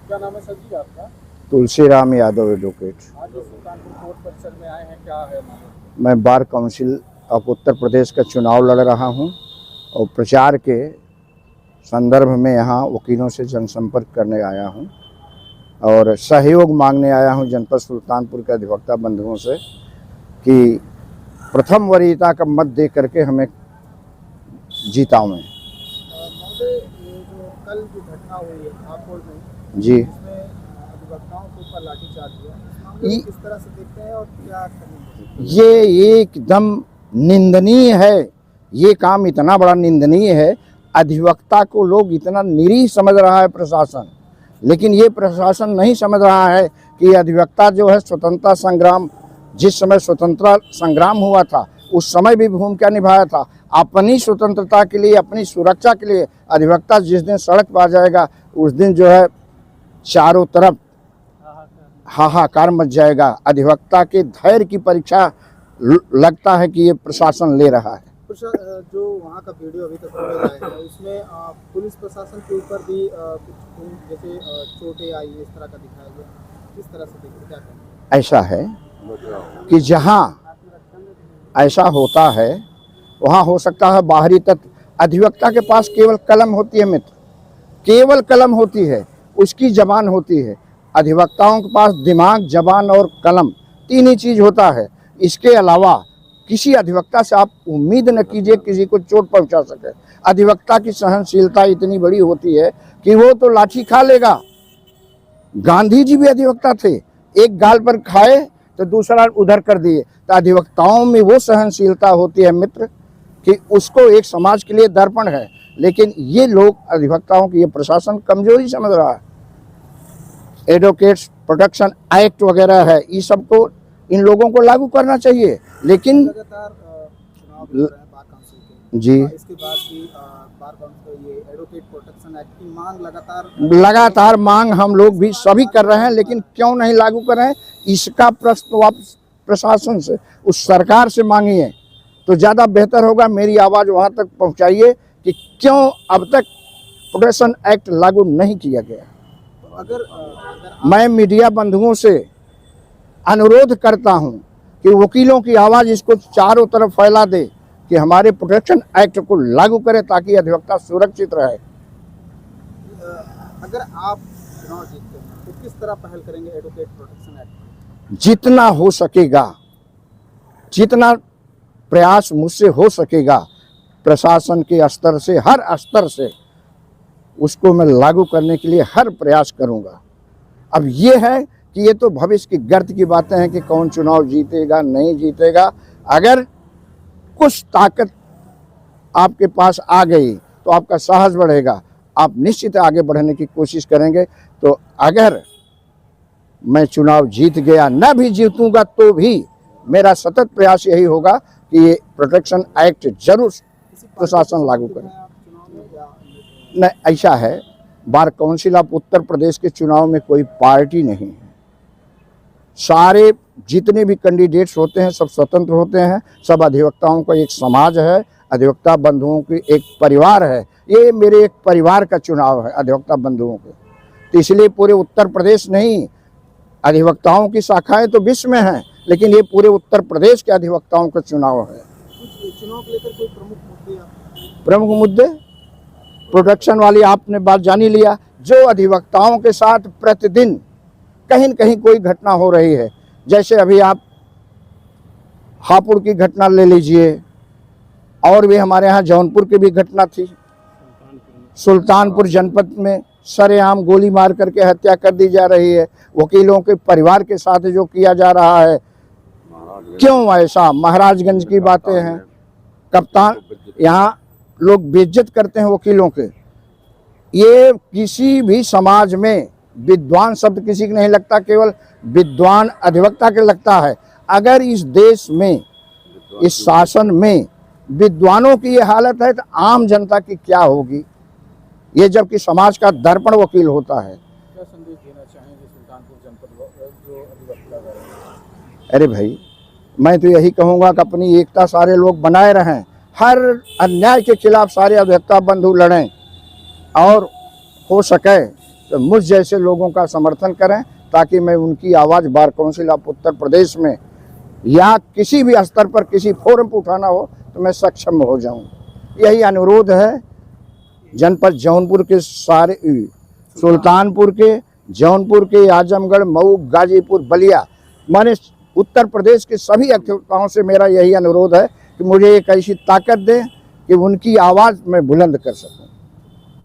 क्या नाम है सर जी आपका? तुलसीराम यादव एडवोकेट। आज जो सुल्तानपुर कोर्ट परिसर में आए हैं, क्या है मामला? मैं bar council of Uttar Pradesh का चुनाव लड़ रहा हूं और प्रचार के संदर्भ में यहां वकीलों से जनसंपर्क करने आया हूं और सहयोग मांगने आया हूं जनपद सुल्तानपुर के अधिवक्ता बंधुओं से कि प्रथम वरीयता का मत दे करके हमें जीताओ में। महोदय, ये जो कल जो घटना हुई है हापुड़ में, जी, इसमें अधिवक्ताओं के ऊपर लाठीचार्ज हुआ, इस मामले को किस तरह से देखते हैं और क्या करेंगे? ये एकदम निंदनीय है। ये काम इतना बड़ा निंदनीय है। अधिवक्ता को लोग इतना निरीह समझ रहा है प्रशासन, लेकिन ये प्रशासन नहीं समझ रहा है कि अधिवक्ता जो है स्वतंत्रता संग्राम, जिस समय स्वतंत्रता संग्राम हुआ था उस समय भी भूमिका निभाया था। अपनी स्वतंत्रता के लिए, अपनी सुरक्षा के लिए अधिवक्ता जिस दिन सड़क पर आ जाएगा उस दिन जो है चारों तरफ हाहाकार मच जाएगा। अधिवक्ता के धैर्य की परीक्षा लगता है कि ये प्रशासन ले रहा है। जो वहाँ का वीडियो अभी तक फुटेज आया है उसमें पुलिस प्रशासन के ऊपर भी कुछ जैसे चोटें आई, इस तरह का दिखाया गया, किस तरह से देखते, क्या करें? ऐसा है कि जहाँ ऐसा होता है वहाँ हो सकता है बाहरी तत्व। अधिवक्ता के पास केवल कलम होती है मित्र, केवल कलम होती है, उसकी जबान होती है। अधिवक्ताओं के पास दिमाग, जबान और कलम, तीन ही चीज होता है। इसके अलावा किसी अधिवक्ता से आप उम्मीद न कीजिए किसी को चोट पहुंचा सके। अधिवक्ता की सहनशीलता इतनी बड़ी होती है कि वो तो लाठी खा लेगा। गांधी जी भी अधिवक्ता थे, एक गाल पर खाए तो दूसरा उधर कर दिए। तो अधिवक्ताओं में वो सहनशीलता होती है मित्र कि उसको एक समाज के लिए दर्पण है। लेकिन ये लोग अधिवक्ताओं की, ये प्रशासन कमजोरी समझ रहा है। एडवोकेट्स प्रोटेक्शन एक्ट वगैरह है, ये सबको इन लोगों को लागू करना चाहिए। लेकिन लगातार चुनाव लड़ रहे हैं बार काउंसिल के, जी, इसके बाद भी बार काउंसिल ये एडवोकेट प्रोटेक्शन एक्ट की मांग लगातार मांग हम लोग भी सभी कर रहे हैं, लेकिन क्यों नहीं लागू कर रहे हैं, इसका प्रश्न आप प्रशासन से, उस सरकार से मांगिए तो ज़्यादा बेहतर होगा। मेरी आवाज़ वहाँ तक पहुँचाइए कि क्यों अब तक प्रोटेक्शन एक्ट लागू नहीं किया गया। तो अगर मैं मीडिया बंधुओं से अनुरोध करता हूं कि वकीलों की आवाज़ इसको चारों तरफ फैला दे कि हमारे प्रोटेक्शन एक्ट को लागू करें ताकि अधिवक्ता सुरक्षित रहे। अगर आप चुनाव जीतते हैं तो किस तरह पहल करेंगे एडवोकेट प्रोटेक्शन एक्ट? जितना हो सकेगा, जितना प्रयास मुझसे हो सकेगा, प्रशासन के स्तर से, हर स्तर से उसको मैं लागू करने के लिए हर प्रयास करूंगा। अब ये है कि ये तो भविष्य की गर्त की बातें हैं कि कौन चुनाव जीतेगा नहीं जीतेगा। अगर कुछ ताकत आपके पास आ गई तो आपका साहस बढ़ेगा, आप निश्चित आगे बढ़ने की कोशिश करेंगे। तो अगर मैं चुनाव जीत गया, न भी जीतूंगा तो भी मेरा सतत प्रयास यही होगा कि ये प्रोटेक्शन एक्ट जरूर प्रशासन लागू करे। नहीं, ऐसा है, bar council of Uttar Pradesh के चुनाव में कोई पार्टी नहीं है। सारे जितने भी कैंडिडेट्स होते हैं सब स्वतंत्र होते हैं। सब अधिवक्ताओं का एक समाज है, अधिवक्ता बंधुओं की एक परिवार है। ये मेरे एक परिवार का चुनाव है अधिवक्ता बंधुओं के। तो इसलिए पूरे उत्तर प्रदेश नहीं, अधिवक्ताओं की शाखाएं तो विश्व में हैं, लेकिन ये पूरे उत्तर प्रदेश के अधिवक्ताओं का चुनाव है। चुनाव को लेकर कोई प्रमुख मुद्दे प्रोटेक्शन वाली आपने बात जानी लिया। जो अधिवक्ताओं के साथ प्रतिदिन कहीं न कहीं कोई घटना हो रही है, जैसे अभी आप हापुड़ की घटना ले लीजिए, और भी हमारे यहाँ जौनपुर की भी घटना थी। सुल्तानपुर जनपद में सरेआम गोली मार करके हत्या कर दी जा रही है। वकीलों के परिवार के साथ जो किया जा रहा है, क्यों ऐसा? महाराजगंज की बातें हैं, कप्तान, यहाँ लोग बेइज्जत करते हैं वकीलों के। ये किसी भी समाज में विद्वान शब्द किसी को नहीं लगता, केवल विद्वान अधिवक्ता के लगता है। अगर इस देश में, इस शासन में विद्वानों की ये हालत है तो आम जनता की क्या होगी? ये जबकि समाज का दर्पण वकील होता है। क्या संदेश देना चाहेंगे सुल्तानपुर जनपद जो अधिवक्ता? अरे भाई, मैं तो यही कहूँगा कि अपनी एकता सारे लोग बनाए रहें, हर अन्याय के खिलाफ सारे अधिवक्ता बंधु लड़ें, और हो सके तो मुझ जैसे लोगों का समर्थन करें, ताकि मैं उनकी आवाज़ bar council of Uttar Pradesh में या किसी भी स्तर पर किसी फोरम पर उठाना हो तो मैं सक्षम हो जाऊं। यही अनुरोध है जनपद जौनपुर के सारे, सुल्तानपुर के, जौनपुर के, आजमगढ़, मऊ, गाजीपुर, बलिया, माने उत्तर प्रदेश के सभी अभियंताओं से मेरा यही अनुरोध है कि मुझे एक ऐसी ताकत दें कि उनकी आवाज़ मैं बुलंद कर सकूं।